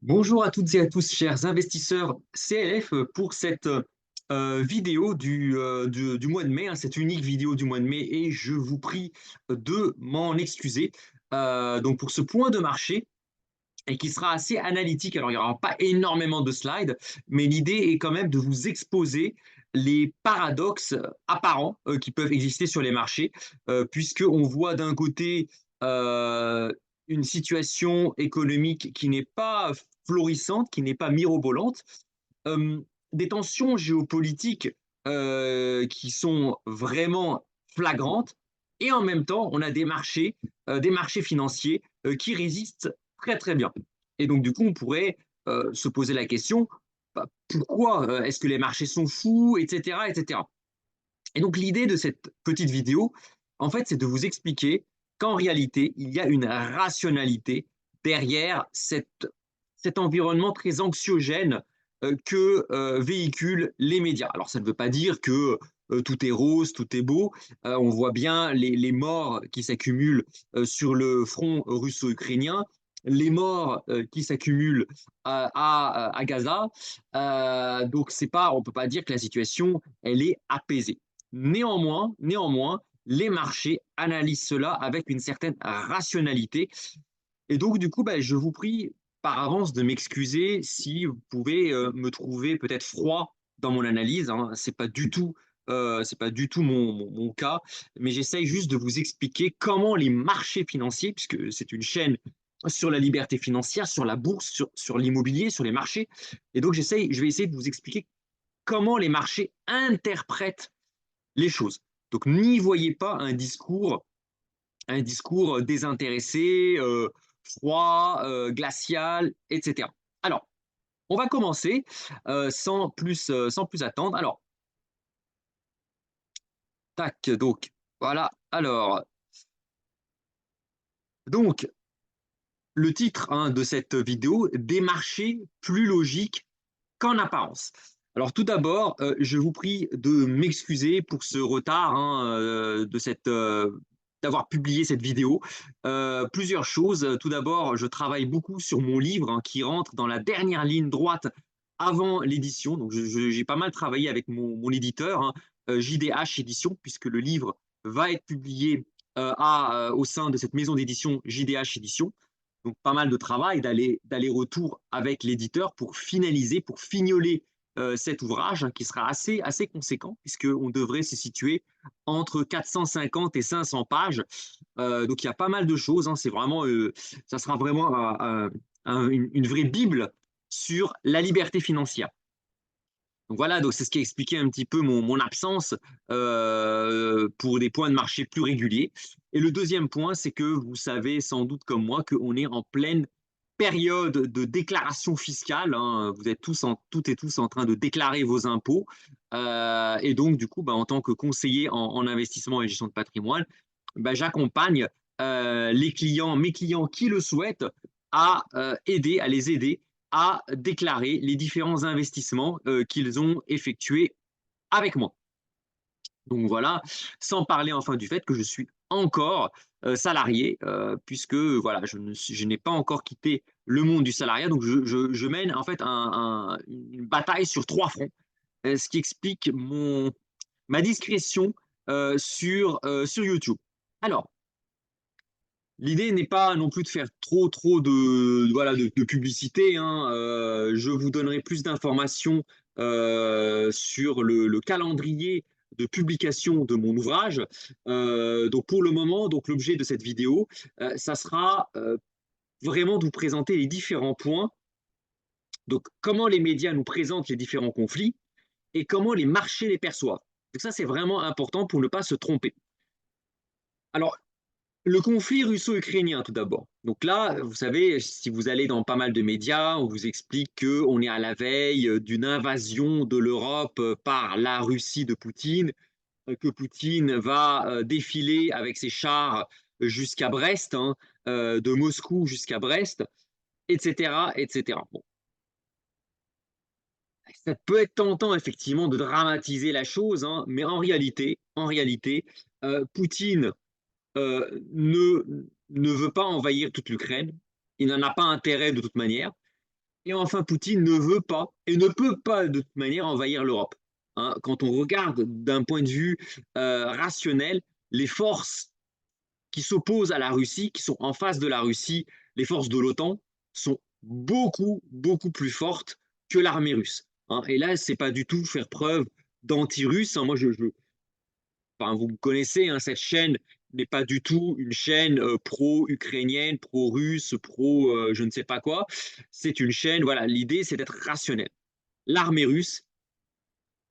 Bonjour à toutes et à tous, chers investisseurs CLF, pour cette vidéo du mois de mai, hein, cette unique vidéo du mois de mai, et je vous prie de m'en excuser. Donc pour ce point de marché, et qui sera assez analytique. Alors, il n'y aura pas énormément de slides, mais l'idée est quand même de vous exposer les paradoxes apparents qui peuvent exister sur les marchés, puisqu'on voit d'un côté euh, une situation économique qui n'est pas florissante, qui n'est pas mirobolante, euh, des tensions géopolitiques qui sont vraiment flagrantes, et en même temps, on a des marchés financiers qui résistent très très bien. Et donc, du coup, on pourrait se poser la question, bah, pourquoi est-ce que les marchés sont fous, etc., etc. Et donc, l'idée de cette petite vidéo, en fait, c'est de vous expliquer qu'en réalité, il y a une rationalité derrière cet environnement très anxiogène que véhiculent les médias. Alors, ça ne veut pas dire que tout est rose, tout est beau. On voit bien les morts qui s'accumulent sur le front russo-ukrainien, les morts qui s'accumulent à Gaza. Donc, c'est pas, on ne peut pas dire que la situation, elle est apaisée. Néanmoins, les marchés analysent cela avec une certaine rationalité. Et donc, du coup, bah, je vous prie par avance de m'excuser si vous pouvez me trouver peut-être froid dans mon analyse, hein. C'est pas du tout mon cas, mais j'essaye juste de vous expliquer comment les marchés financiers, puisque c'est une chaîne sur la liberté financière, sur la bourse, sur l'immobilier, sur les marchés. Et donc, je vais essayer de vous expliquer comment les marchés interprètent les choses. Donc, n'y voyez pas un discours désintéressé, froid, glacial, etc. Alors, on va commencer sans plus attendre. Alors, tac, donc, voilà. Alors, donc, le titre hein, de cette vidéo, des marchés plus logiques qu'en apparence. Alors tout d'abord, je vous prie de m'excuser pour ce retard hein, d'avoir publié cette vidéo. Plusieurs choses. Tout d'abord, je travaille beaucoup sur mon livre hein, qui rentre dans la dernière ligne droite avant l'édition. Donc j'ai pas mal travaillé avec mon éditeur, hein, JDH Édition, puisque le livre va être publié au sein de cette maison d'édition JDH Édition. Donc pas mal de travail d'aller-retour avec l'éditeur pour finaliser, pour fignoler cet ouvrage hein, qui sera assez conséquent puisqu'on devrait se situer entre 450 et 500 pages. Donc il y a pas mal de choses. Hein, ça sera vraiment une vraie bible sur la liberté financière. Donc voilà, donc c'est ce qui expliquait un petit peu mon absence pour des points de marché plus réguliers. Et le deuxième point, c'est que vous savez sans doute comme moi qu'on est en pleine période de déclaration fiscale. Hein. Vous êtes toutes et tous en train de déclarer vos impôts. Et donc, du coup, bah, en tant que conseiller en investissement et gestion de patrimoine, bah, j'accompagne mes clients qui le souhaitent, à les aider à déclarer les différents investissements qu'ils ont effectués avec moi. Donc voilà, sans parler enfin du fait que je suis encore salarié, puisque voilà, je n'ai pas encore quitté le monde du salariat, donc je mène en fait une bataille sur trois fronts, ce qui explique ma discrétion sur YouTube. Alors, l'idée n'est pas non plus de faire trop voilà, de publicité, hein. Je vous donnerai plus d'informations sur le calendrier de publication de mon ouvrage. Donc pour le moment, donc l'objet de cette vidéo, ça sera vraiment de vous présenter les différents points. Donc comment les médias nous présentent les différents conflits et comment les marchés les perçoivent. Donc ça, c'est vraiment important pour ne pas se tromper. Alors, le conflit russo-ukrainien, tout d'abord. Donc là, vous savez, si vous allez dans pas mal de médias, on vous explique qu'on est à la veille d'une invasion de l'Europe par la Russie de Poutine, que Poutine va défiler avec ses chars jusqu'à Brest, hein, de Moscou jusqu'à Brest, etc., etc. Bon, ça peut être tentant effectivement de dramatiser la chose, hein, mais en réalité, Poutine ne veut pas envahir toute l'Ukraine. Il n'en a pas intérêt de toute manière. Et enfin, Poutine ne veut pas et ne peut pas de toute manière envahir l'Europe. Hein. Quand on regarde d'un point de vue rationnel, les forces qui s'opposent à la Russie, qui sont en face de la Russie, les forces de l'OTAN, sont beaucoup, beaucoup plus fortes que l'armée russe. Hein. Et là, c'est pas du tout faire preuve d'anti-russe. Hein. Moi, enfin, vous me connaissez, hein, cette chaîne n'est pas du tout une chaîne pro-ukrainienne, pro-russe, pro je ne sais pas quoi. C'est une chaîne, voilà, l'idée c'est d'être rationnel. L'armée russe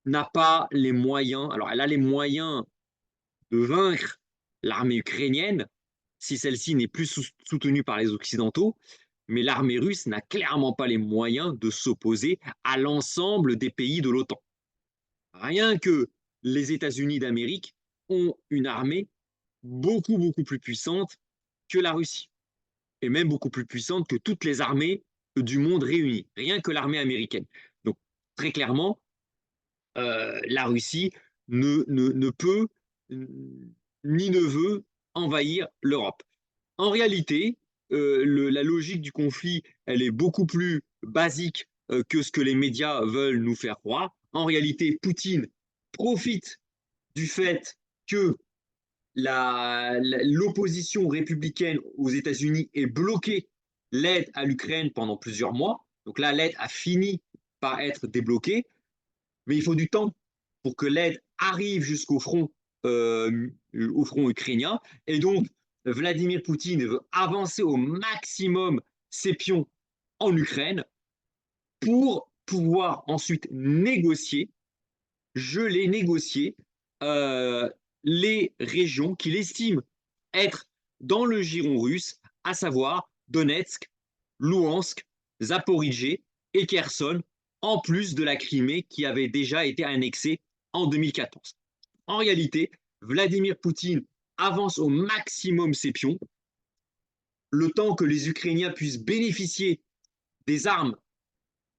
n'a pas les moyens, alors elle a les moyens de vaincre l'armée ukrainienne si celle-ci n'est plus soutenue par les Occidentaux, mais l'armée russe n'a clairement pas les moyens de s'opposer à l'ensemble des pays de l'OTAN. Rien que les États-Unis d'Amérique ont une armée beaucoup, beaucoup plus puissante que la Russie, et même beaucoup plus puissante que toutes les armées du monde réunies, rien que l'armée américaine. Donc, très clairement, la Russie ne peut ni ne veut envahir l'Europe. En réalité, la logique du conflit, elle est beaucoup plus basique que ce que les médias veulent nous faire croire. En réalité, Poutine profite du fait que l'opposition républicaine aux États-Unis ait bloqué l'aide à l'Ukraine pendant plusieurs mois. Donc là, l'aide a fini par être débloquée, mais il faut du temps pour que l'aide arrive au front ukrainien. Et donc, Vladimir Poutine veut avancer au maximum ses pions en Ukraine pour pouvoir ensuite négocier, geler, négocier euh, les régions qu'il estime être dans le giron russe, à savoir Donetsk, Louhansk, Zaporijé et Kherson, en plus de la Crimée qui avait déjà été annexée en 2014. En réalité, Vladimir Poutine avance au maximum ses pions, le temps que les Ukrainiens puissent bénéficier des armes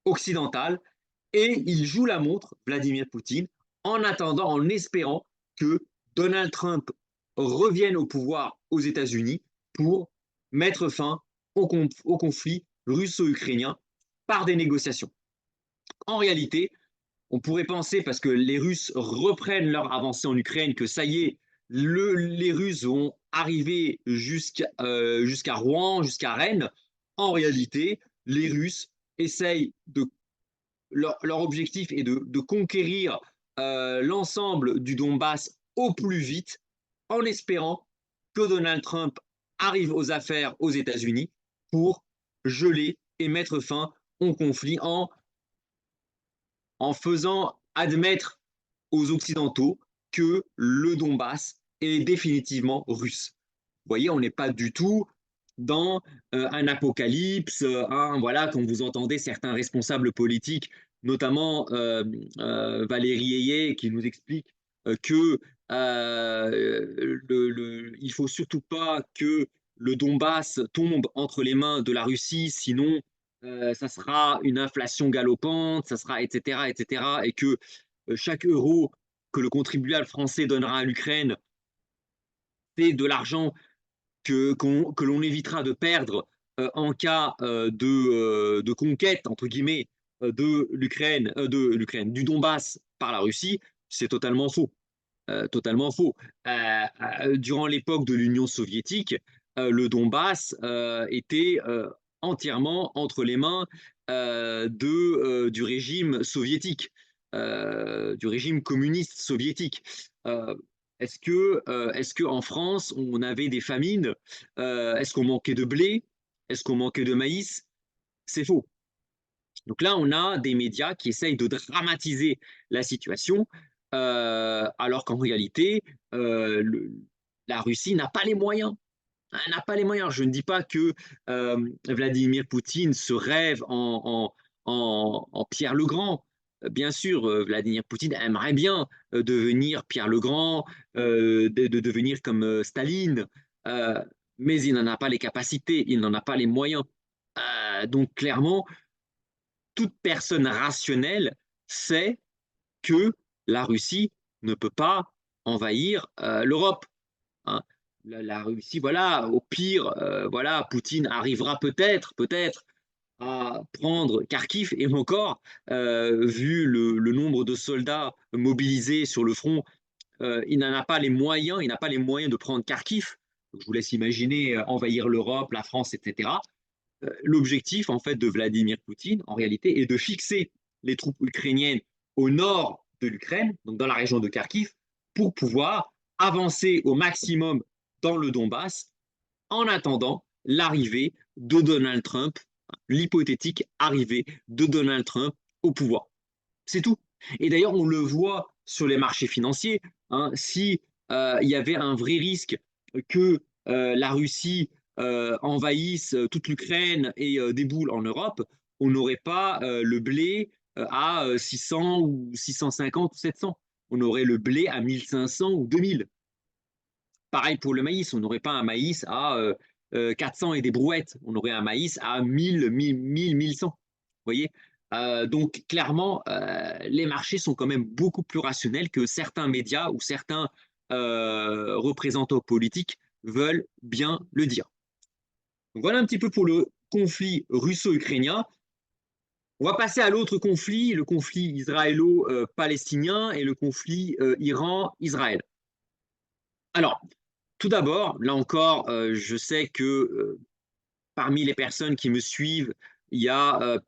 occidentales, et il joue la montre, Vladimir Poutine, en attendant, en espérant que Donald Trump revienne au pouvoir aux États-Unis pour mettre fin au conflit russo-ukrainien par des négociations. En réalité, on pourrait penser, parce que les Russes reprennent leur avancée en Ukraine, que ça y est, les Russes vont arriver jusqu'à Rouen, jusqu'à Rennes. En réalité, les Russes essayent de leur objectif est de conquérir l'ensemble du Donbass au plus vite, en espérant que Donald Trump arrive aux affaires aux États-Unis pour geler et mettre fin au conflit en faisant admettre aux Occidentaux que le Donbass est définitivement russe. Vous voyez, on n'est pas du tout dans un apocalypse, voilà, quand vous entendez certains responsables politiques, notamment Valérie Ayé, qui nous explique que il faut surtout pas que le Donbass tombe entre les mains de la Russie, sinon ça sera une inflation galopante, ça sera, etc., etc., et que chaque euro que le contribuable français donnera à l'Ukraine, c'est de l'argent que l'on évitera de perdre en cas de conquête, entre guillemets, du Donbass par la Russie, c'est totalement faux. Totalement faux. Durant l'époque de l'Union soviétique, le Donbass était entièrement entre les mains du régime soviétique, du régime communiste soviétique. Euh, est-ce que en France, on avait des famines? Est-ce qu'on manquait de blé? Est-ce qu'on manquait de maïs? C'est faux. Donc là, on a des médias qui essayent de dramatiser la situation, alors qu'en réalité, la Russie n'a pas les moyens. Elle n'a pas les moyens. Je ne dis pas que Vladimir Poutine se rêve en Pierre le Grand. Bien sûr, Vladimir Poutine aimerait bien devenir Pierre le Grand, de devenir comme Staline, euh, mais il n'en a pas les capacités, il n'en a pas les moyens. Donc clairement, toute personne rationnelle sait que la Russie ne peut pas envahir l'Europe. Hein. La Russie, voilà, au pire, voilà, Poutine arrivera peut-être à prendre Kharkiv et encore, vu le nombre de soldats mobilisés sur le front, il n'en a pas les moyens, il n'a pas les moyens de prendre Kharkiv. Donc, je vous laisse imaginer envahir l'Europe, la France, etc. L'objectif en fait de Vladimir Poutine, en réalité, est de fixer les troupes ukrainiennes au nord de l'Ukraine, donc dans la région de Kharkiv, pour pouvoir avancer au maximum dans le Donbass en attendant l'arrivée de Donald Trump, l'hypothétique arrivée de Donald Trump au pouvoir. C'est tout. Et d'ailleurs, on le voit sur les marchés financiers. Hein, si il y avait un vrai risque que la Russie envahisse toute l'Ukraine et déboule en Europe, on n'aurait pas le blé à 600 ou 650 ou 700. On aurait le blé à 1500 ou 2000. Pareil pour le maïs, on n'aurait pas un maïs à 400 et des brouettes, on aurait un maïs à 1000, 1000, 1000, 1100. Vous voyez. Donc clairement, les marchés sont quand même beaucoup plus rationnels que certains médias ou certains représentants politiques veulent bien le dire. Donc, voilà un petit peu pour le conflit russo-ukrainien. On va passer à l'autre conflit, le conflit israélo-palestinien et le conflit Iran-Israël. Alors, tout d'abord, là encore, je sais que parmi les personnes qui me suivent, il y a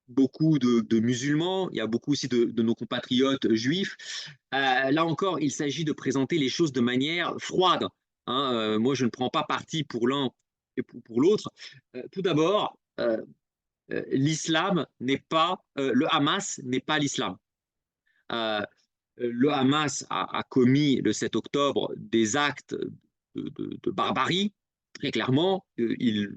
beaucoup de musulmans, il y a beaucoup aussi de nos compatriotes juifs. Là encore, il s'agit de présenter les choses de manière froide. Hein. Moi, je ne prends pas parti pour l'un et pour l'autre. Tout d'abord, l'islam n'est pas, le Hamas n'est pas l'islam. Euh, le Hamas a commis le 7 octobre des actes de barbarie, très clairement. Il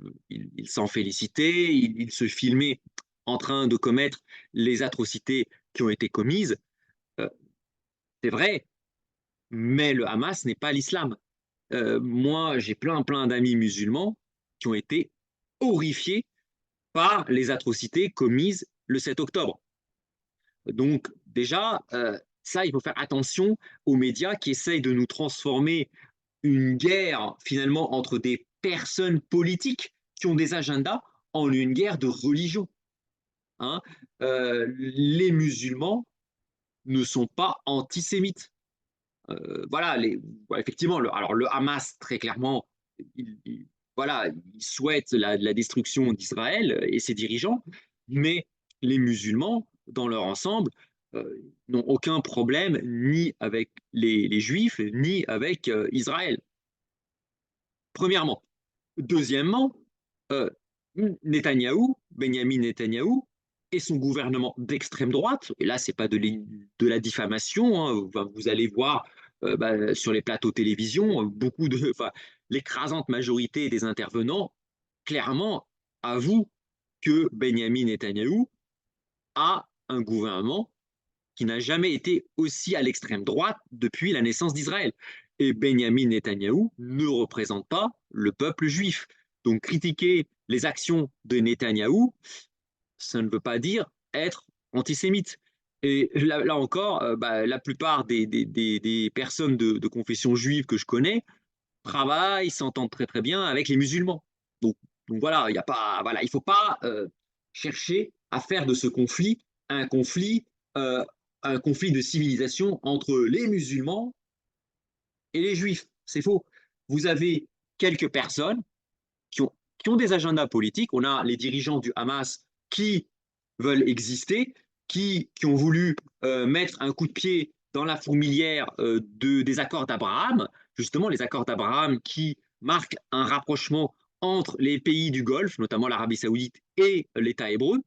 s'en félicitait, il se filmait en train de commettre les atrocités qui ont été commises. Euh, c'est vrai, mais le Hamas n'est pas l'islam. Moi, j'ai plein d'amis musulmans qui ont été horrifiés par les atrocités commises le 7 octobre. Donc déjà, ça, il faut faire attention aux médias qui essayent de nous transformer une guerre finalement entre des personnes politiques qui ont des agendas en une guerre de religion. Hein. Les musulmans ne sont pas antisémites. Voilà, effectivement, alors le Hamas, très clairement, voilà, il souhaite la destruction d'Israël et ses dirigeants, mais les musulmans, dans leur ensemble, n'ont aucun problème ni avec les Juifs, ni avec Israël. Premièrement. Deuxièmement, euh, Netanyahou, Benjamin Netanyahou, et son gouvernement d'extrême droite, et là, c'est pas de la diffamation, hein, vous allez voir sur les plateaux télévision, l'écrasante majorité des intervenants, clairement, avouent que Benjamin Netanyahou a un gouvernement qui n'a jamais été aussi à l'extrême droite depuis la naissance d'Israël. Et Benjamin Netanyahou ne représente pas le peuple juif. Donc critiquer les actions de Netanyahou, ça ne veut pas dire être antisémite. Et là encore, la plupart des personnes de confession juive que je connais travaillent, s'entendent très bien avec les musulmans. Donc, donc voilà, il ne faut pas chercher à faire de ce conflit un conflit, euh, un conflit de civilisation entre les musulmans et les juifs. C'est faux. Vous avez quelques personnes qui ont des agendas politiques. On a les dirigeants du Hamas qui veulent exister, qui ont voulu mettre un coup de pied dans la fourmilière des accords d'Abraham, justement les accords d'Abraham qui marquent un rapprochement entre les pays du Golfe, notamment l'Arabie saoudite et l'État hébreu.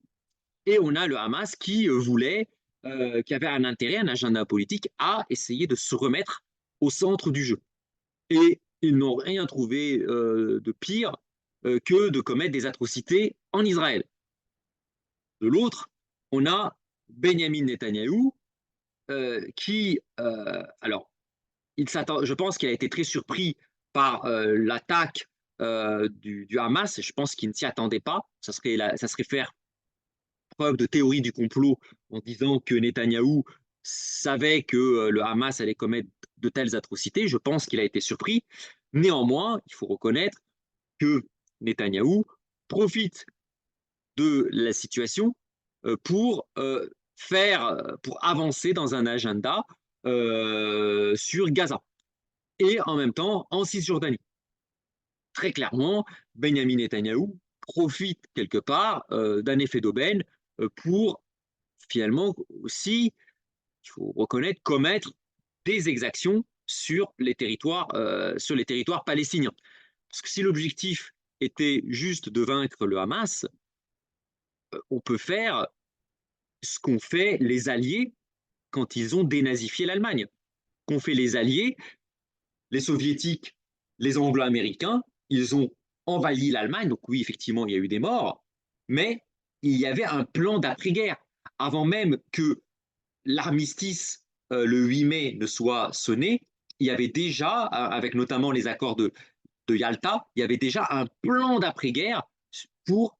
Et on a le Hamas qui voulait, qui avait un intérêt, un agenda politique à essayer de se remettre au centre du jeu. Et ils n'ont rien trouvé de pire que de commettre des atrocités en Israël. De l'autre, on a Benjamin Netanyahou qui, alors, je pense qu'il a été très surpris par l'attaque du Hamas. Je pense qu'il ne s'y attendait pas. Ça serait faire preuve de théorie du complot en disant que Netanyahou savait que le Hamas allait commettre de telles atrocités. Je pense qu'il a été surpris. Néanmoins, il faut reconnaître que Netanyahou profite de la situation pour avancer dans un agenda sur Gaza et en même temps en Cisjordanie. Très clairement, Benjamin Netanyahou profite quelque part d'un effet d'aubaine pour finalement aussi, il faut reconnaître, commettre des exactions sur les territoires palestiniens. Parce que si l'objectif était juste de vaincre le Hamas, on peut faire ce qu'ont fait les Alliés quand ils ont dénazifié l'Allemagne. Qu'ont fait les Alliés, les Soviétiques, les Anglo-Américains, ils ont envahi l'Allemagne. Donc oui, effectivement, il y a eu des morts, mais il y avait un plan d'après-guerre. Avant même que l'armistice le 8 mai ne soit sonné, il y avait déjà, avec notamment les accords de Yalta, il y avait déjà un plan d'après-guerre pour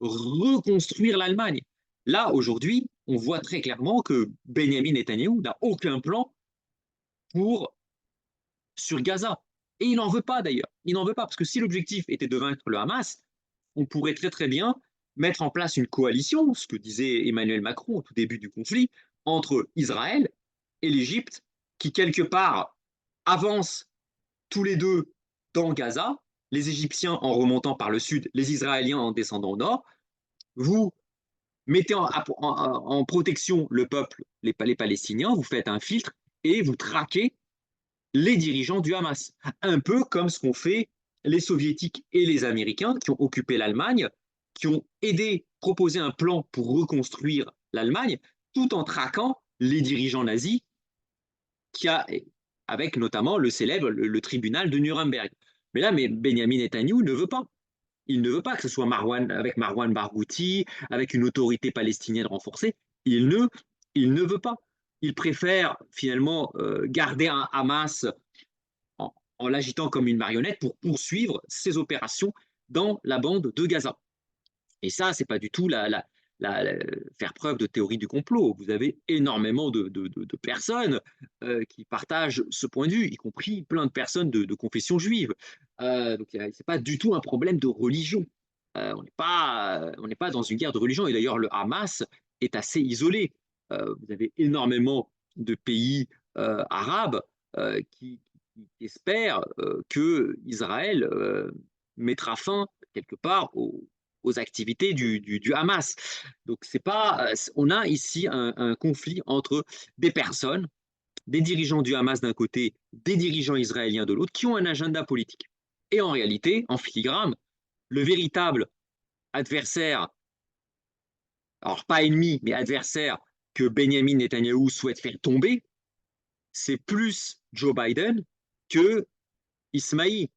reconstruire l'Allemagne. Là, aujourd'hui, on voit très clairement que Benjamin Netanyahou n'a aucun plan pour sur Gaza. Et il n'en veut pas d'ailleurs. Il n'en veut pas parce que si l'objectif était de vaincre le Hamas, on pourrait très très bien mettre en place une coalition, ce que disait Emmanuel Macron au tout début du conflit, entre Israël et l'Égypte, qui quelque part avancent tous les deux dans Gaza, les Égyptiens en remontant par le sud, les Israéliens en descendant au nord. Vous mettez en protection le peuple, les Palestiniens, vous faites un filtre et vous traquez les dirigeants du Hamas. Un peu comme ce qu'ont fait les Soviétiques et les Américains qui ont occupé l'Allemagne, qui ont aidé, proposé un plan pour reconstruire l'Allemagne, tout en traquant les dirigeants nazis, qui a, avec notamment le célèbre le tribunal de Nuremberg. Mais là, Benjamin Netanyahou ne veut pas. Il ne veut pas que ce soit avec Marwan Barghouti, avec une autorité palestinienne renforcée. Il ne veut pas. Il préfère finalement garder un Hamas en l'agitant comme une marionnette pour poursuivre ses opérations dans la bande de Gaza. Et ça, c'est pas du tout faire preuve de théorie du complot. Vous avez énormément de personnes qui partagent ce point de vue, y compris plein de personnes de confession juive. Donc, c'est pas du tout un problème de religion. On n'est pas dans une guerre de religion. Et d'ailleurs, le Hamas est assez isolé. Vous avez énormément de pays arabes qui espèrent que Israël mettra fin quelque part aux activités du Hamas. Donc c'est pas, on a ici un conflit entre des personnes, des dirigeants du Hamas d'un côté, des dirigeants israéliens de l'autre, qui ont un agenda politique. Et en réalité, en filigrane, le véritable adversaire, alors pas ennemi, mais adversaire que Benjamin Netanyahou souhaite faire tomber, c'est plus Joe Biden que Ismaïl,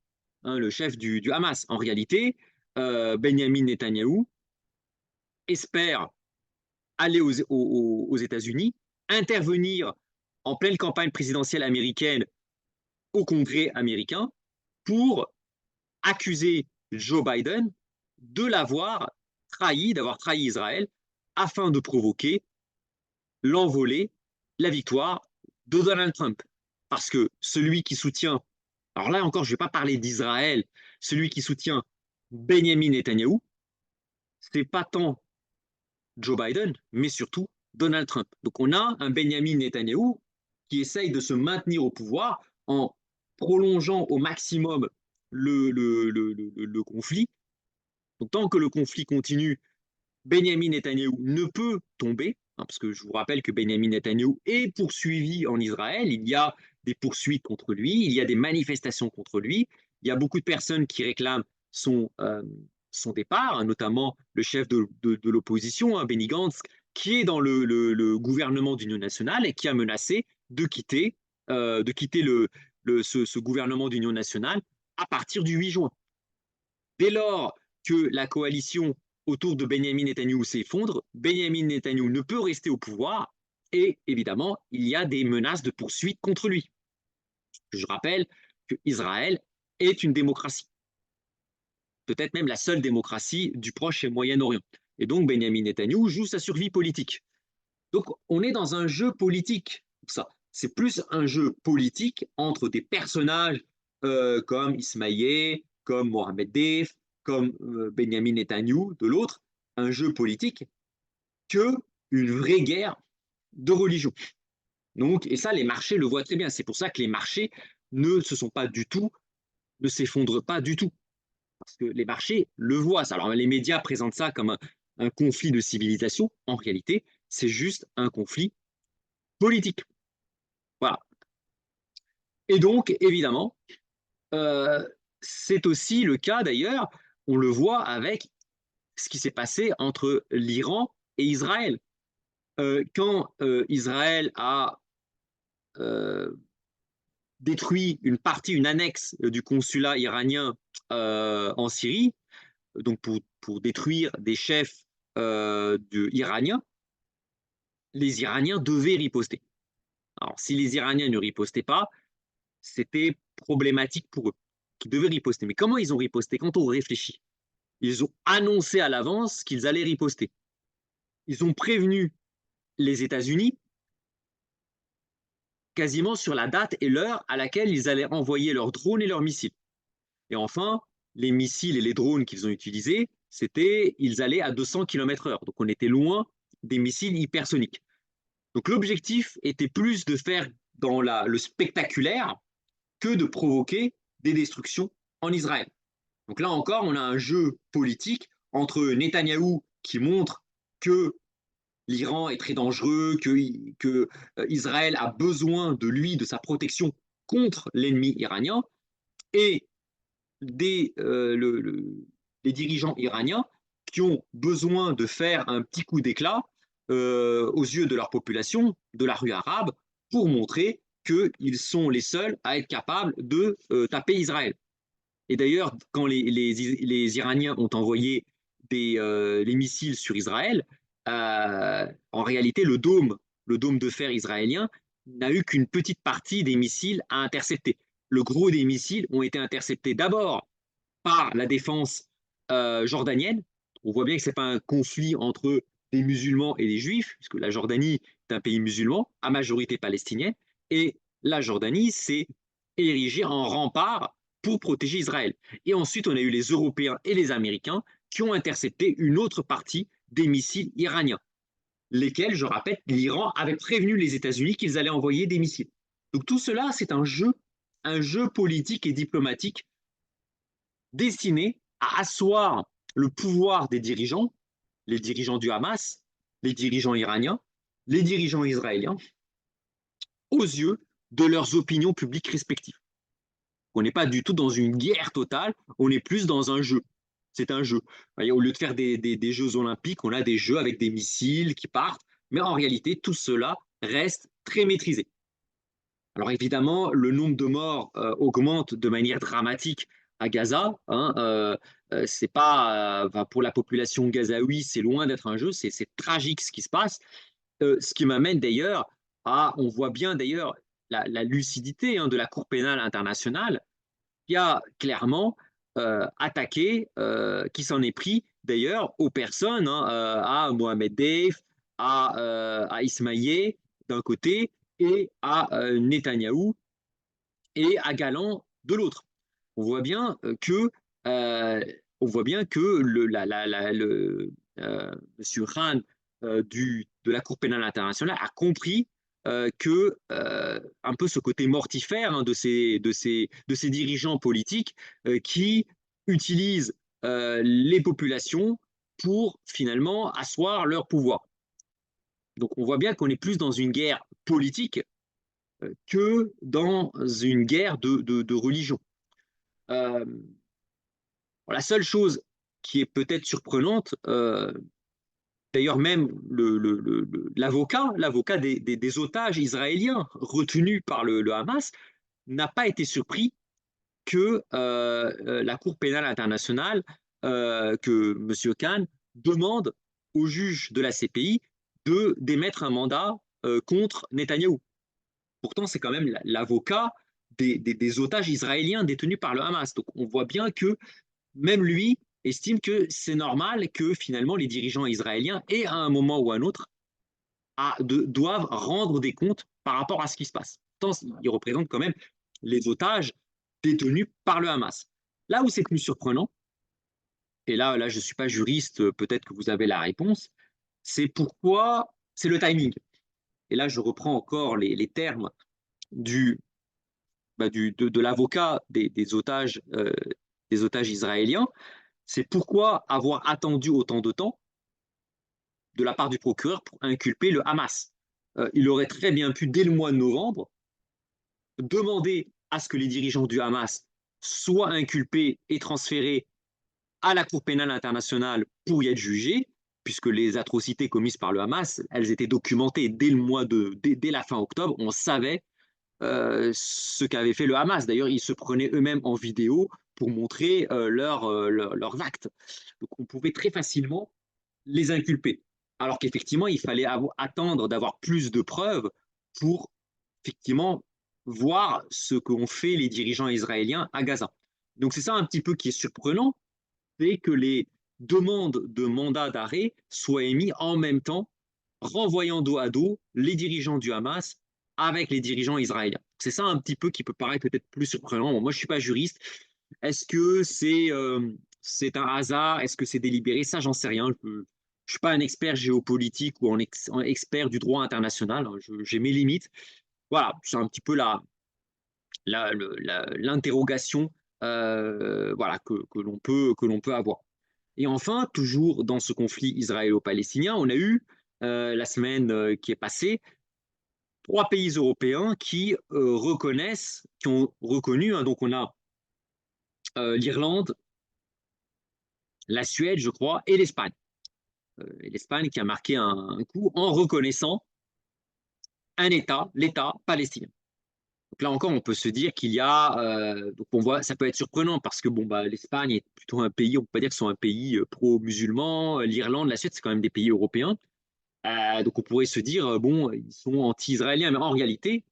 hein, le chef du Hamas. En réalité, Benjamin Netanyahou espère aller aux États-Unis, intervenir en pleine campagne présidentielle américaine au Congrès américain pour accuser Joe Biden de l'avoir trahi, d'avoir trahi Israël, afin de provoquer l'envolée, la victoire de Donald Trump. Parce que celui qui soutient, alors là encore, je ne vais pas parler d'Israël, celui qui soutient Benjamin Netanyahou, c'est pas tant Joe Biden, mais surtout Donald Trump. Donc on a un Benjamin Netanyahou qui essaye de se maintenir au pouvoir en prolongeant au maximum le conflit. Donc tant que le conflit continue, Benjamin Netanyahou ne peut tomber, hein, parce que je vous rappelle que Benjamin Netanyahou est poursuivi en Israël, il y a des poursuites contre lui, il y a des manifestations contre lui, il y a beaucoup de personnes qui réclament son départ, hein, notamment le chef de l'opposition, hein, Benny Gantz, qui est dans le gouvernement d'union nationale et qui a menacé de quitter ce gouvernement d'union nationale à partir du 8 juin. Dès lors que la coalition autour de Benjamin Netanyahou s'effondre, Benjamin Netanyahou ne peut rester au pouvoir et évidemment, il y a des menaces de poursuite contre lui. Je rappelle que Israël est une démocratie, peut-être même la seule démocratie du Proche et Moyen-Orient. Et donc Benjamin Netanyahou joue sa survie politique. Donc on est dans un jeu politique, ça. C'est plus un jeu politique entre des personnages comme Ismaïl, comme Mohamed Deif, comme Benjamin Netanyahou de l'autre, un jeu politique qu'une vraie guerre de religion. Donc, et ça, les marchés le voient très bien. C'est pour ça que les marchés ne se sont pas du tout, ne s'effondrent pas du tout. Parce que les marchés le voient. Alors, les médias présentent ça comme un conflit de civilisation. En réalité, c'est juste un conflit politique. Voilà. Et donc, évidemment, euh, c'est aussi le cas d'ailleurs, on le voit avec ce qui s'est passé entre l'Iran et Israël. Quand Israël a euh, détruit une partie, une annexe du consulat iranien en Syrie, donc pour détruire des chefs iraniens, les Iraniens devaient riposter. Alors, si les Iraniens ne ripostaient pas, c'était problématique pour eux, qui devaient riposter. Mais comment ils ont riposté? Quand on réfléchit, ils ont annoncé à l'avance qu'ils allaient riposter. Ils ont prévenu les États-Unis quasiment sur la date et l'heure à laquelle ils allaient envoyer leurs drones et leurs missiles. Et enfin, les missiles et les drones qu'ils ont utilisés, ils allaient à 200 km/h. Donc on était loin des missiles hypersoniques. Donc l'objectif était plus de faire dans le spectaculaire que de provoquer des destructions en Israël. Donc là encore, on a un jeu politique entre Netanyahou qui montre que l'Iran est très dangereux, que Israël a besoin de lui, de sa protection contre l'ennemi iranien, et des dirigeants iraniens qui ont besoin de faire un petit coup d'éclat aux yeux de leur population, de la rue arabe, pour montrer qu'ils sont les seuls à être capables de taper Israël. Et d'ailleurs, quand les Iraniens ont envoyé les missiles sur Israël, en réalité, le dôme de fer israélien n'a eu qu'une petite partie des missiles à intercepter. Le gros des missiles ont été interceptés d'abord par la défense jordanienne. On voit bien que ce n'est pas un conflit entre des musulmans et des juifs, puisque la Jordanie est un pays musulman à majorité palestinienne, et la Jordanie s'est érigée en rempart pour protéger Israël. Et ensuite, on a eu les Européens et les Américains qui ont intercepté une autre partie des missiles iraniens, lesquels, je rappelle, l'Iran avait prévenu les États-Unis qu'ils allaient envoyer des missiles. Donc tout cela, c'est un jeu politique et diplomatique destiné à asseoir le pouvoir des dirigeants, les dirigeants du Hamas, les dirigeants iraniens, les dirigeants israéliens, aux yeux de leurs opinions publiques respectives. On n'est pas du tout dans une guerre totale, on est plus dans un jeu. C'est un jeu. Au lieu de faire des Jeux olympiques, on a des jeux avec des missiles qui partent, mais en réalité, tout cela reste très maîtrisé. Alors évidemment, le nombre de morts augmente de manière dramatique à Gaza. C'est pas pour la population gazaoui, c'est loin d'être un jeu, c'est tragique ce qui se passe. Ce qui m'amène d'ailleurs on voit bien d'ailleurs la lucidité de la Cour pénale internationale qui a clairement attaqué, qui s'en est pris d'ailleurs aux personnes, à Mohamed Deif, à Ismaïl d'un côté et à Netanyahou et à Galan de l'autre. On voit bien que, on voit bien que Monsieur Khan de la Cour pénale internationale a compris que un peu ce côté mortifère de ces dirigeants politiques qui utilisent les populations pour finalement asseoir leur pouvoir. Donc on voit bien qu'on est plus dans une guerre politique que dans une guerre de religion. Euh, la seule chose qui est peut-être surprenante, d'ailleurs même l'avocat des otages israéliens retenus par le Hamas n'a pas été surpris que la Cour pénale internationale, que M. Khan demande au juge de la CPI d'émettre un mandat contre Netanyahou. Pourtant, c'est quand même l'avocat des otages israéliens détenus par le Hamas. Donc on voit bien que même lui estime que c'est normal que finalement les dirigeants israéliens, et à un moment ou à un autre, doivent rendre des comptes par rapport à ce qui se passe. Pourtant, ils représentent quand même les otages détenus par le Hamas. Là où c'est plus surprenant, et là je ne suis pas juriste, peut-être que vous avez la réponse, c'est pourquoi c'est le timing. Et là, je reprends encore les termes du, de l'avocat des otages israéliens. C'est pourquoi avoir attendu autant de temps de la part du procureur pour inculper le Hamas. Il aurait très bien pu, dès le mois de novembre, demander à ce que les dirigeants du Hamas soient inculpés et transférés à la Cour pénale internationale pour y être jugés, puisque les atrocités commises par le Hamas, elles étaient documentées dès la fin octobre. On savait ce qu'avait fait le Hamas. D'ailleurs, ils se prenaient eux-mêmes en vidéo pour montrer leurs actes. Donc, on pouvait très facilement les inculper. Alors qu'effectivement, il fallait attendre d'avoir plus de preuves pour effectivement voir ce qu'ont fait les dirigeants israéliens à Gaza. Donc c'est ça un petit peu qui est surprenant, c'est que les demandes de mandat d'arrêt soient émises en même temps, renvoyant dos à dos les dirigeants du Hamas avec les dirigeants israéliens. C'est ça un petit peu qui peut paraître peut-être plus surprenant. Bon, moi, je ne suis pas juriste. Est-ce que c'est un hasard? Est-ce que c'est délibéré? Ça, j'en sais rien. Je ne suis pas un expert géopolitique ou un expert du droit international. J'ai mes limites. Voilà, c'est un petit peu l'interrogation voilà, que l'on peut avoir. Et enfin, toujours dans ce conflit israélo-palestinien, on a eu la semaine qui est passée 3 pays européens qui ont reconnu, hein, donc on a l'Irlande, la Suède, je crois, et l'Espagne. Et l'Espagne qui a marqué un coup en reconnaissant un État, l'État palestinien. Donc là encore, on peut se dire qu'il y a, donc on voit, ça peut être surprenant parce que bon, bah, l'Espagne est plutôt un pays, on peut pas dire que ce soit un pays pro-musulman, l'Irlande, la Suède, c'est quand même des pays européens. Donc on pourrait se dire, bon, ils sont anti-israéliens, mais en réalité,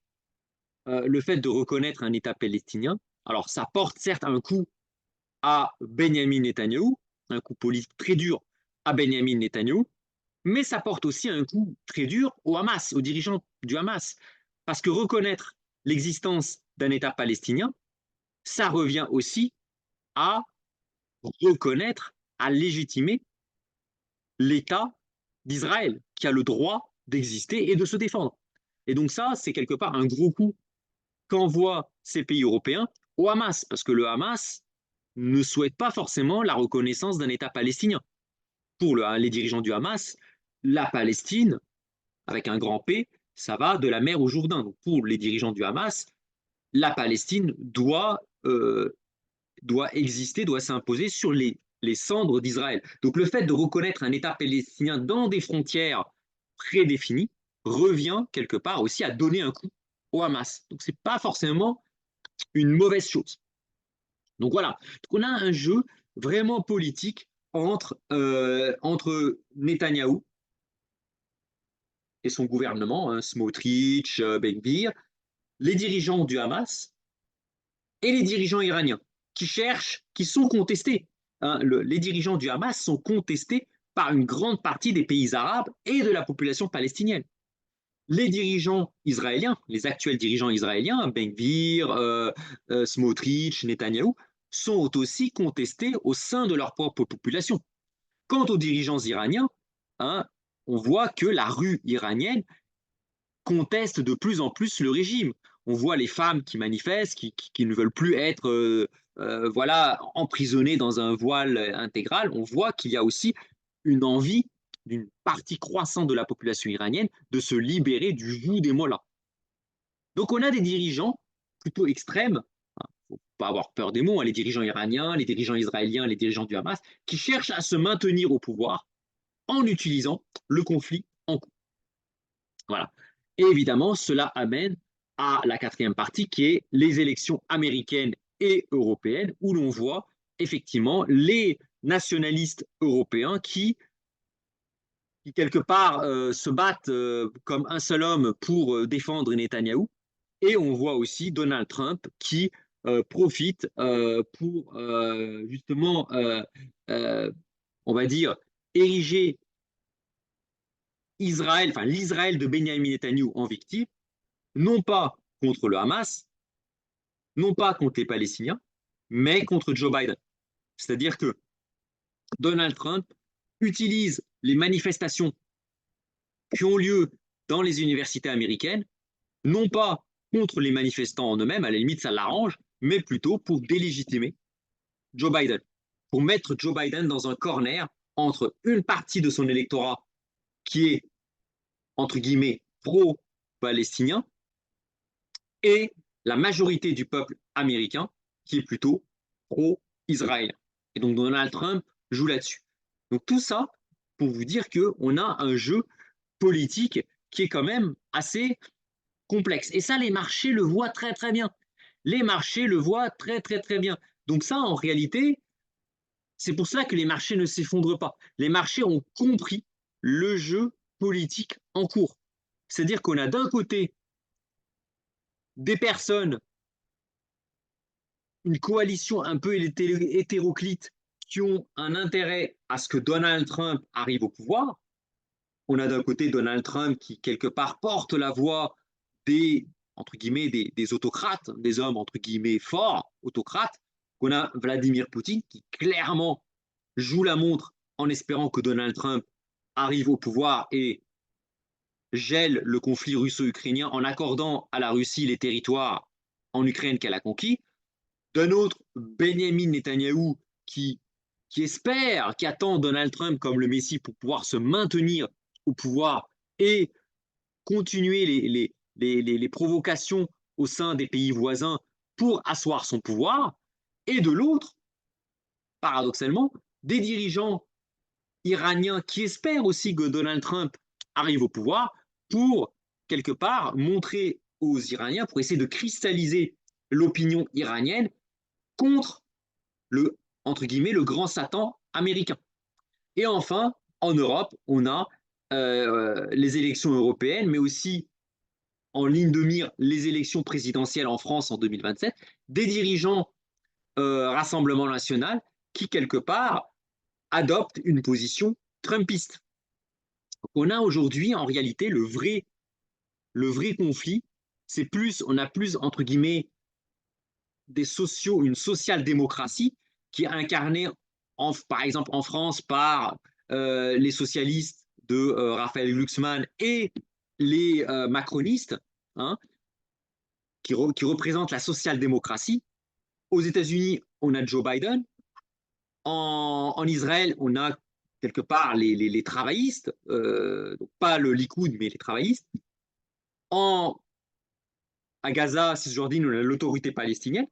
le fait de reconnaître un État palestinien, alors ça porte certes un coup à Benjamin Netanyahou, un coup politique très dur à Benjamin Netanyahou, mais ça porte aussi un coup très dur au Hamas, aux dirigeants du Hamas. Parce que reconnaître l'existence d'un État palestinien, ça revient aussi à reconnaître, à légitimer l'État d'Israël, qui a le droit d'exister et de se défendre. Et donc ça, c'est quelque part un gros coup qu'envoient ces pays européens au Hamas, parce que le Hamas ne souhaite pas forcément la reconnaissance d'un État palestinien. Pour les dirigeants du Hamas, la Palestine, avec un grand P, ça va de la mer au Jourdain. Donc pour les dirigeants du Hamas, la Palestine doit exister, doit s'imposer sur les cendres d'Israël. Donc le fait de reconnaître un État palestinien dans des frontières prédéfinies revient quelque part aussi à donner un coup au Hamas. Donc ce n'est pas forcément une mauvaise chose. Donc voilà, donc on a un jeu vraiment politique entre Netanyahou et son gouvernement, hein, Smotrich, Ben Gvir, les dirigeants du Hamas et les dirigeants iraniens qui sont contestés. Hein, les dirigeants du Hamas sont contestés par une grande partie des pays arabes et de la population palestinienne. Les dirigeants israéliens, les actuels dirigeants israéliens, Ben Gvir, Smotrich, Netanyahou, sont aussi contestés au sein de leur propre population. Quant aux dirigeants iraniens, hein, on voit que la rue iranienne conteste de plus en plus le régime. On voit les femmes qui manifestent, qui ne veulent plus être voilà, emprisonnées dans un voile intégral. On voit qu'il y a aussi une envie d'une partie croissante de la population iranienne de se libérer du joug des mollahs. Donc on a des dirigeants plutôt extrêmes, il ne faut pas avoir peur des mots, hein, les dirigeants iraniens, les dirigeants israéliens, les dirigeants du Hamas, qui cherchent à se maintenir au pouvoir en utilisant le conflit en cours. Voilà. Et évidemment, cela amène à la quatrième partie qui est les élections américaines et européennes, où l'on voit effectivement les nationalistes européens qui quelque part se battent comme un seul homme pour défendre Netanyahou. Et on voit aussi Donald Trump qui profite pour justement, euh, on va dire, ériger Israël, enfin l'Israël de Benjamin Netanyahou en victime, non pas contre le Hamas, non pas contre les Palestiniens, mais contre Joe Biden. C'est-à-dire que Donald Trump utilise les manifestations qui ont lieu dans les universités américaines, non pas contre les manifestants en eux-mêmes, à la limite ça l'arrange, mais plutôt pour délégitimer Joe Biden, pour mettre Joe Biden dans un corner entre une partie de son électorat qui est, entre guillemets, pro-palestinien et la majorité du peuple américain qui est plutôt pro-israélien. Et donc Donald Trump joue là-dessus. Donc tout ça pour vous dire qu'on a un jeu politique qui est quand même assez complexe. Et ça, les marchés le voient très très bien. Les marchés le voient très très très bien. Donc ça, en réalité, c'est pour ça que les marchés ne s'effondrent pas. Les marchés ont compris le jeu politique en cours. C'est-à-dire qu'on a d'un côté des personnes, une coalition un peu hétéroclite qui ont un intérêt à ce que Donald Trump arrive au pouvoir. On a d'un côté Donald Trump qui, quelque part, porte la voix des, entre guillemets, des autocrates, des hommes, entre guillemets, forts, autocrates. On a Vladimir Poutine qui, clairement, joue la montre en espérant que Donald Trump arrive au pouvoir et gèle le conflit russo-ukrainien en accordant à la Russie les territoires en Ukraine qu'elle a conquis. D'un autre, Benjamin Netanyahou qui espère, qui attend Donald Trump comme le Messie pour pouvoir se maintenir au pouvoir et continuer les provocations au sein des pays voisins pour asseoir son pouvoir. Et de l'autre, paradoxalement, des dirigeants iraniens qui espèrent aussi que Donald Trump arrive au pouvoir pour, quelque part, montrer aux Iraniens, pour essayer de cristalliser l'opinion iranienne contre le, entre guillemets, le grand Satan américain. Et enfin, en Europe, on a les élections européennes, mais aussi en ligne de mire les élections présidentielles en France en 2027, des dirigeants Rassemblement national qui, quelque part, adoptent une position trumpiste. Donc, on a aujourd'hui, en réalité, le vrai conflit, c'est plus, on a plus, entre guillemets, une social-démocratie qui est incarnée, par exemple, en France par les socialistes de Raphaël Glucksmann et les macronistes, hein, qui représentent la social-démocratie. Aux États-Unis, on a Joe Biden. En Israël, on a quelque part les travaillistes, donc pas le Likoud, mais les travaillistes. À Gaza, Cisjordanie, on a l'autorité palestinienne.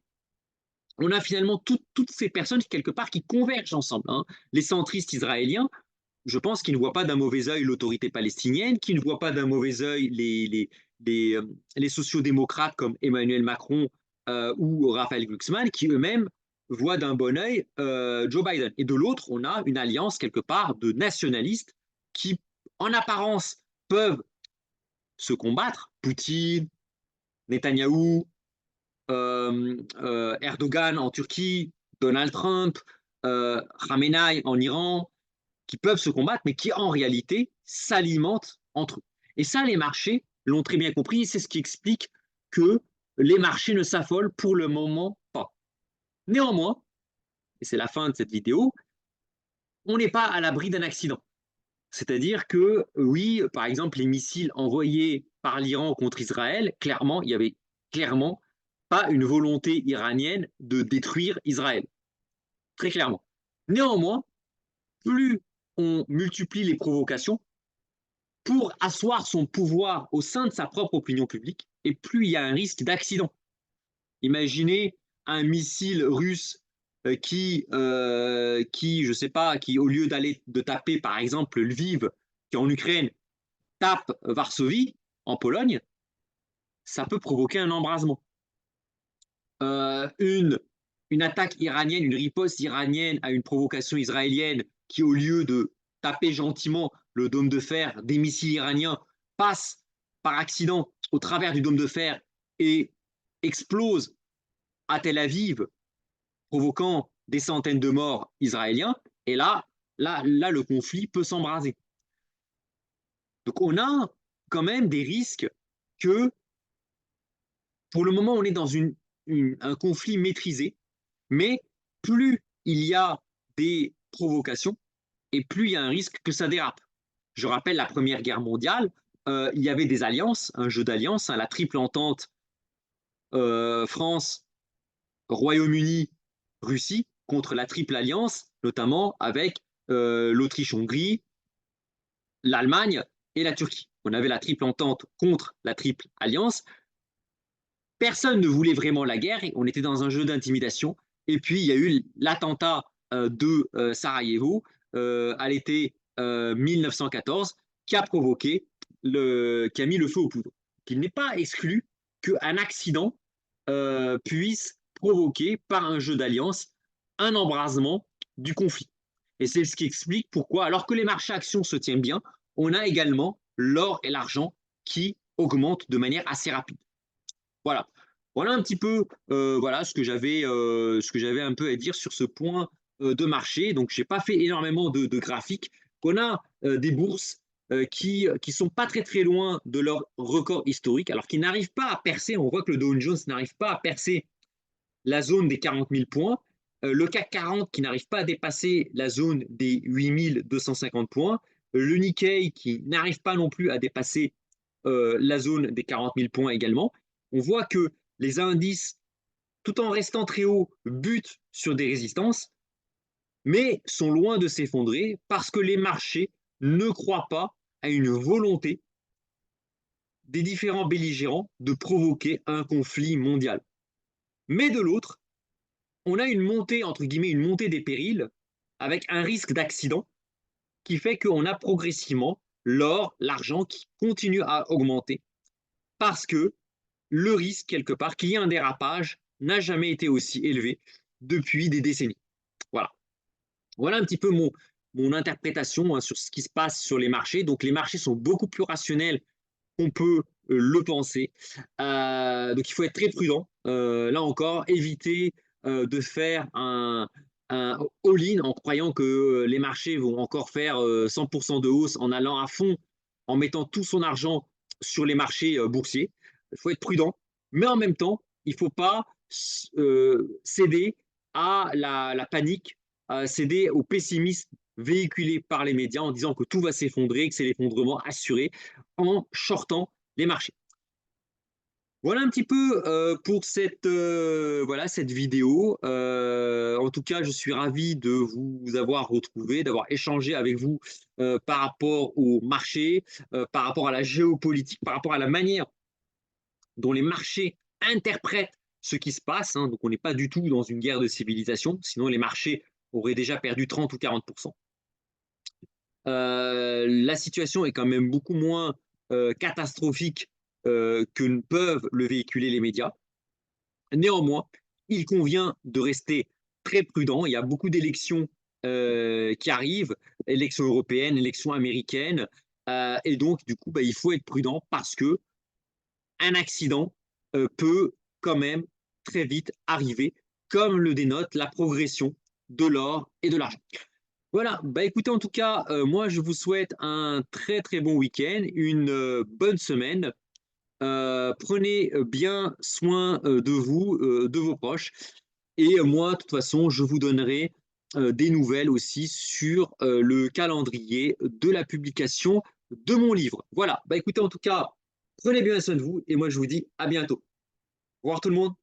On a finalement toutes ces personnes quelque part qui convergent ensemble, hein. Les centristes israéliens, je pense qu'ils ne voient pas d'un mauvais œil l'autorité palestinienne, qui ne voient pas d'un mauvais œil les sociodémocrates comme Emmanuel Macron ou Raphaël Glucksmann, qui eux-mêmes voient d'un bon œil Joe Biden. Et de l'autre, on a une alliance quelque part de nationalistes qui, en apparence, peuvent se combattre. Poutine, Netanyahou, Erdogan en Turquie, Donald Trump, Khamenei en Iran, qui peuvent se combattre, mais qui en réalité s'alimentent entre eux. Et ça, les marchés l'ont très bien compris, et c'est ce qui explique que les marchés ne s'affolent pour le moment pas. Néanmoins, et c'est la fin de cette vidéo, on n'est pas à l'abri d'un accident. C'est-à-dire que, oui, par exemple, les missiles envoyés par l'Iran contre Israël, clairement, il y avait clairement pas une volonté iranienne de détruire Israël. Très clairement. Néanmoins, plus on multiplie les provocations pour asseoir son pouvoir au sein de sa propre opinion publique, et plus il y a un risque d'accident. Imaginez un missile russe je sais pas, qui au lieu d'aller de taper par exemple Lviv, qui est en Ukraine, tape Varsovie, en Pologne, ça peut provoquer un embrasement. Euh, une, une attaque iranienne, une riposte iranienne à une provocation israélienne qui, au lieu de taper gentiment le dôme de fer des missiles iraniens, passe par accident au travers du dôme de fer et explose à Tel Aviv, provoquant des centaines de morts israéliens. Et là le conflit peut s'embraser. Donc on a quand même des risques que, pour le moment, on est dans un conflit maîtrisé, mais plus il y a des provocation et plus il y a un risque que ça dérape. Je rappelle la Première Guerre mondiale, il y avait des alliances, un jeu d'alliances, hein, la triple entente France, Royaume-Uni, Russie, contre la triple alliance, notamment avec l'Autriche-Hongrie, l'Allemagne et la Turquie. On avait la triple entente contre la triple alliance. Personne ne voulait vraiment la guerre, on était dans un jeu d'intimidation. Et puis, il y a eu l'attentat de Sarajevo à l'été 1914 qui a provoqué, qui a mis le feu aux poudres. Il n'est pas exclu qu'un accident puisse provoquer, par un jeu d'alliance, un embrasement du conflit. Et c'est ce qui explique pourquoi, alors que les marchés actions se tiennent bien, on a également l'or et l'argent qui augmentent de manière assez rapide. Voilà. Voilà un petit peu voilà, ce que j'avais un peu à dire sur ce point de marché. Donc, je n'ai pas fait énormément de graphiques. On a des bourses qui sont pas très très loin de leur record historique, alors qu'ils n'arrivent pas à percer. On voit que le Dow Jones n'arrive pas à percer la zone des 40 000 points. Le CAC 40 qui n'arrive pas à dépasser la zone des 8 250 points. Le Nikkei qui n'arrive pas non plus à dépasser la zone des 40 000 points également. On voit que les indices, tout en restant très hauts, butent sur des résistances, mais sont loin de s'effondrer parce que les marchés ne croient pas à une volonté des différents belligérants de provoquer un conflit mondial. Mais de l'autre, on a une montée, entre guillemets, une montée des périls avec un risque d'accident qui fait qu'on a progressivement l'or, l'argent qui continue à augmenter parce que le risque, quelque part, qu'il y ait un dérapage n'a jamais été aussi élevé depuis des décennies. Voilà. Voilà un petit peu mon interprétation sur ce qui se passe sur les marchés. Donc, les marchés sont beaucoup plus rationnels qu'on peut le penser. Donc, il faut être très prudent. Là encore, éviter de faire un all-in en croyant que les marchés vont encore faire 100% de hausse en allant à fond, en mettant tout son argent sur les marchés boursiers. Il faut être prudent, mais en même temps, il ne faut pas céder à la panique, céder au pessimisme véhiculé par les médias en disant que tout va s'effondrer, que c'est l'effondrement assuré, en shortant les marchés. Voilà un petit peu pour voilà, cette vidéo. En tout cas, je suis ravi de vous avoir retrouvé, d'avoir échangé avec vous par rapport au marché, par rapport à la géopolitique, par rapport à la manière dont les marchés interprètent ce qui se passe. Hein. Donc, on n'est pas du tout dans une guerre de civilisation, sinon les marchés auraient déjà perdu 30 ou 40%. La situation est quand même beaucoup moins catastrophique que ne peuvent le véhiculer les médias. Néanmoins, il convient de rester très prudent. Il y a beaucoup d'élections qui arrivent, élections européennes, élections américaines, et donc du coup, il faut être prudent parce que un accident peut quand même très vite arriver, comme le dénote la progression de l'or et de l'argent. Voilà, écoutez, en tout cas, moi je vous souhaite un très très bon week-end, une bonne semaine. Prenez bien soin de vous, de vos proches. Et moi, de toute façon, je vous donnerai des nouvelles aussi sur le calendrier de la publication de mon livre. Voilà, écoutez, en tout cas, prenez bien soin de vous et moi je vous dis à bientôt. Au revoir tout le monde.